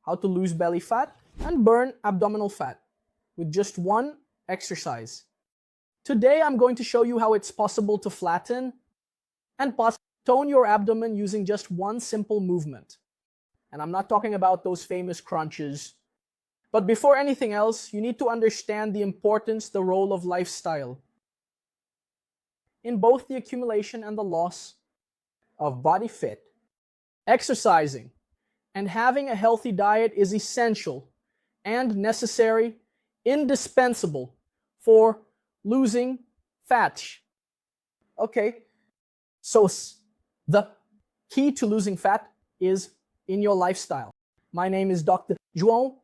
how to lose belly fat and burn abdominal fat with just one exercise. Today, I'm going to show you how it's possible to flatten and tone your abdomen using just one simple movement. And I'm not talking about those famous crunches. But before anything else, you need to understand the importance, the role of lifestyle in both the accumulation and the loss of body fat. Exercising and having a healthy diet is essential and necessary, indispensable for losing fat. Okay, so the key to losing fat is in your lifestyle. My name is Dr. João,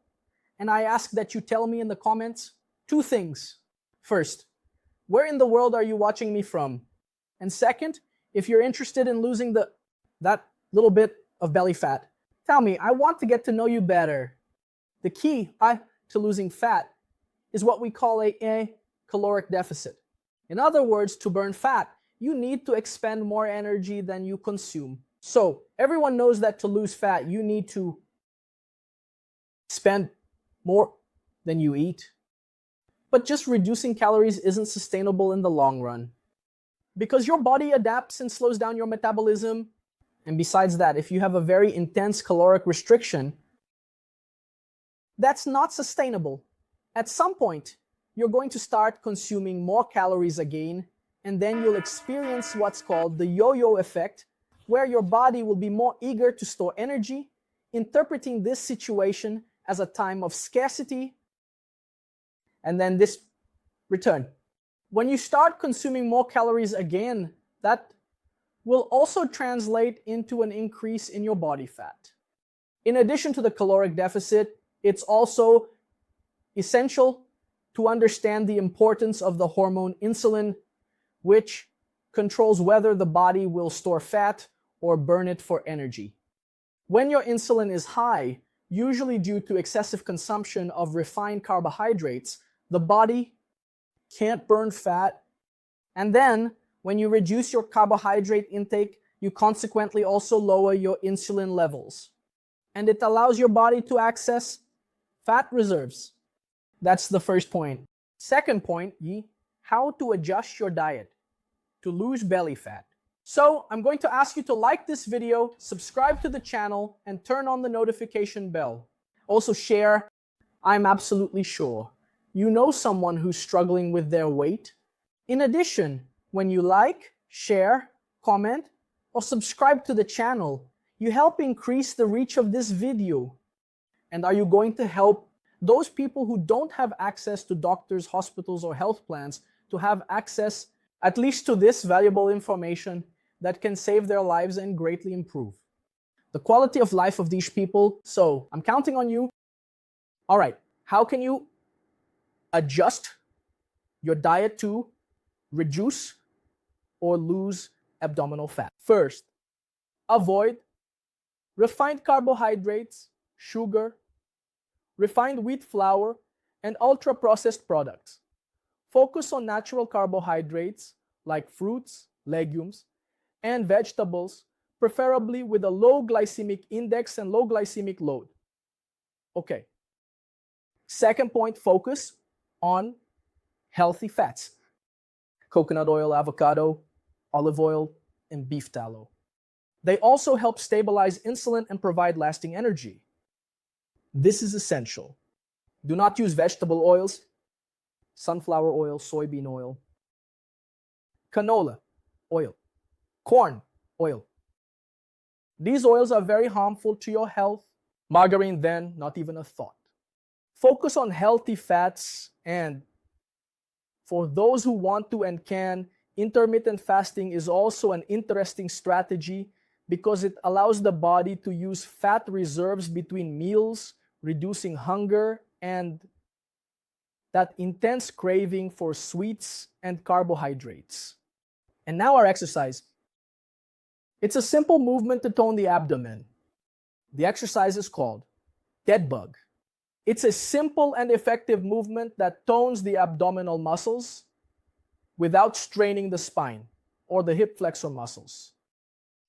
and I ask that you tell me in the comments two things. First, where in the world are you watching me from? And second, if you're interested in losing that little bit of belly fat, tell me, I want to get to know you better. The key to losing fat is what we call a caloric deficit. In other words, to burn fat, you need to expend more energy than you consume. So everyone knows that to lose fat, you need to spend more than you eat. But just reducing calories isn't sustainable in the long run, because your body adapts and slows down your metabolism. And besides that, if you have a very intense caloric restriction, that's not sustainable. At some point, you're going to start consuming more calories again, and then you'll experience what's called the yo-yo effect, where your body will be more eager to store energy, interpreting this situation as a time of scarcity, and then this return. When you start consuming more calories again, that will also translate into an increase in your body fat. In addition to the caloric deficit, it's also essential to understand the importance of the hormone insulin, which controls whether the body will store fat or burn it for energy. When your insulin is high, usually due to excessive consumption of refined carbohydrates, the body can't burn fat. And then, when you reduce your carbohydrate intake, you consequently also lower your insulin levels. And it allows your body to access fat reserves. That's the first point. Second point, how to adjust your diet to lose belly fat. So I'm going to ask you to like this video, subscribe to the channel, and turn on the notification bell. Also share. I'm absolutely sure you know someone who's struggling with their weight. In addition, when you like, share, comment, or subscribe to the channel, you help increase the reach of this video. And are you going to help those people who don't have access to doctors, hospitals, or health plans to have access at least to this valuable information that can save their lives and greatly improve the quality of life of these people? So I'm counting on you. All right, how can you adjust your diet to reduce or lose abdominal fat? First, avoid refined carbohydrates, sugar, refined wheat flour, and ultra-processed products. Focus on natural carbohydrates like fruits, legumes, and vegetables, preferably with a low glycemic index and low glycemic load. Okay. Second point, focus on healthy fats. Coconut oil, avocado, olive oil, and beef tallow. They also help stabilize insulin and provide lasting energy. This is essential. Do not use vegetable oils, sunflower oil, soybean oil, canola oil, corn oil. These oils are very harmful to your health. Margarine, then, not even a thought. Focus on healthy fats, and for those who want to and can, intermittent fasting is also an interesting strategy because it allows the body to use fat reserves between meals, reducing hunger and that intense craving for sweets and carbohydrates. And now our exercise. It's a simple movement to tone the abdomen. The exercise is called dead bug. It's a simple and effective movement that tones the abdominal muscles without straining the spine or the hip flexor muscles.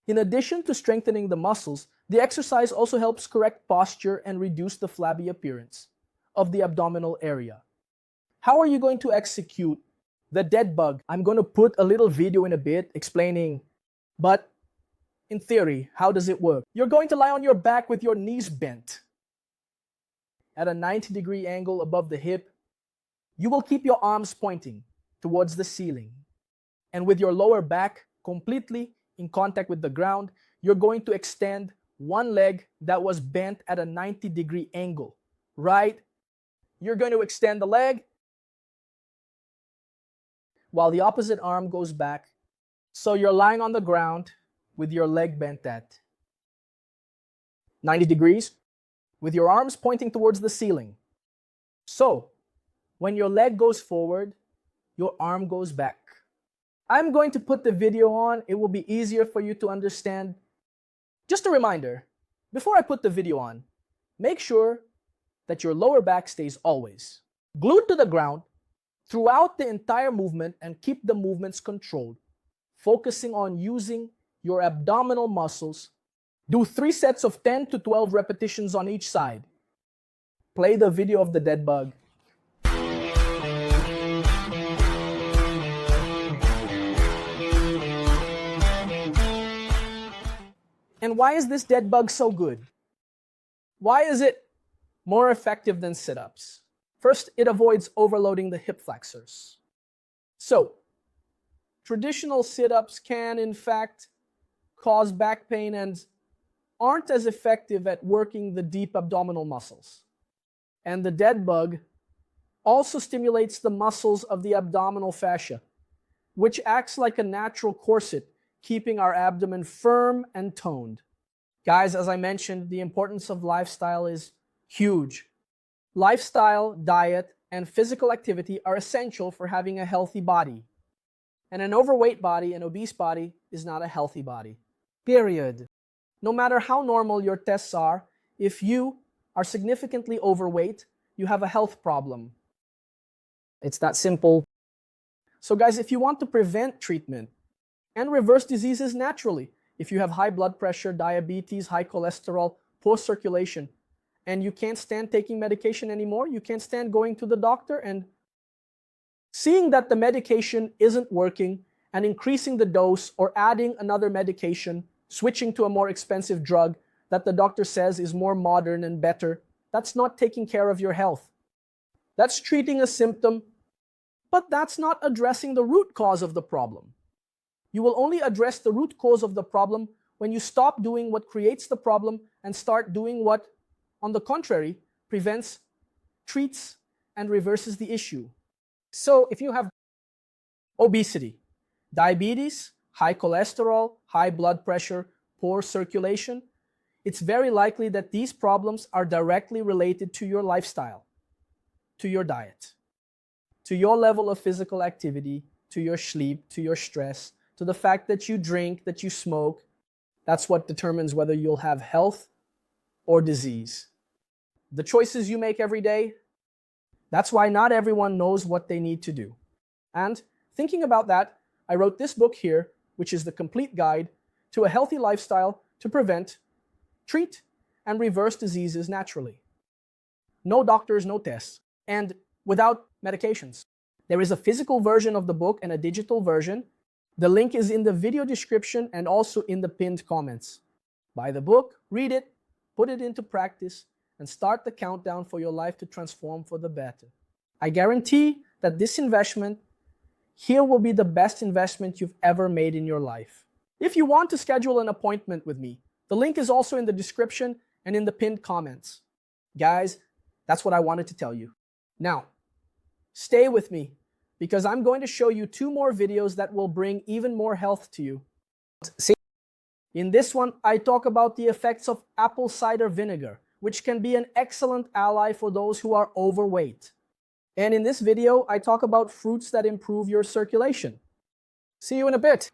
In addition to strengthening the muscles, The exercise also helps correct posture and reduce the flabby appearance of the abdominal area. How are you going to execute the dead bug? I'm going to put a little video in a bit explaining, but in theory, how does it work? You're going to lie on your back with your knees bent at a 90-degree angle above the hip. You will keep your arms pointing towards the ceiling. And with your lower back completely in contact with the ground, you're going to extend one leg that was bent at a 90-degree angle, right? You're going to extend the leg while the opposite arm goes back. So you're lying on the ground with your leg bent at 90 degrees with your arms pointing towards the ceiling. So when your leg goes forward, your arm goes back. I'm going to put the video on. It will be easier for you to understand. Just a reminder, before I put the video on, make sure that your lower back stays always glued to the ground throughout the entire movement and keep the movements controlled, focusing on using your abdominal muscles. Do 3 sets of 10 to 12 repetitions on each side. Play the video of the dead bug. And why is this dead bug so good? Why is it more effective than sit-ups? First, it avoids overloading the hip flexors. So, traditional sit-ups can, in fact, cause back pain and aren't as effective at working the deep abdominal muscles. And the dead bug also stimulates the muscles of the abdominal fascia, which acts like a natural corset, keeping our abdomen firm and toned. Guys, as I mentioned, the importance of lifestyle is huge. Lifestyle, diet, and physical activity are essential for having a healthy body. And an overweight body, an obese body, is not a healthy body. Period. No matter how normal your tests are, if you are significantly overweight, you have a health problem. It's that simple. So guys, if you want to prevent treatment and reverse diseases naturally, if you have high blood pressure, diabetes, high cholesterol, poor circulation, and you can't stand taking medication anymore, you can't stand going to the doctor and seeing that the medication isn't working and increasing the dose or adding another medication, switching to a more expensive drug that the doctor says is more modern and better, that's not taking care of your health. That's treating a symptom, but that's not addressing the root cause of the problem. You will only address the root cause of the problem when you stop doing what creates the problem and start doing what, on the contrary, prevents, treats, and reverses the issue. So if you have obesity, diabetes, high cholesterol, high blood pressure, poor circulation, it's very likely that these problems are directly related to your lifestyle, to your diet, to your level of physical activity, to your sleep, to your stress, to the fact that you drink, that you smoke. That's what determines whether you'll have health or disease. The choices you make every day, that's why not everyone knows what they need to do. And thinking about that, I wrote this book here, which is the complete guide to a healthy lifestyle to prevent, treat, and reverse diseases naturally. No doctors, no tests, and without medications. There is a physical version of the book and a digital version. The link is in the video description and also in the pinned comments. Buy the book, read it, put it into practice, and start the countdown for your life to transform for the better. I guarantee that this investment here will be the best investment you've ever made in your life. If you want to schedule an appointment with me, the link is also in the description and in the pinned comments. Guys, that's what I wanted to tell you. Now, stay with me because I'm going to show you 2 more videos that will bring even more health to you. See, in this one, I talk about the effects of apple cider vinegar, which can be an excellent ally for those who are overweight. And in this video, I talk about fruits that improve your circulation. See you in a bit.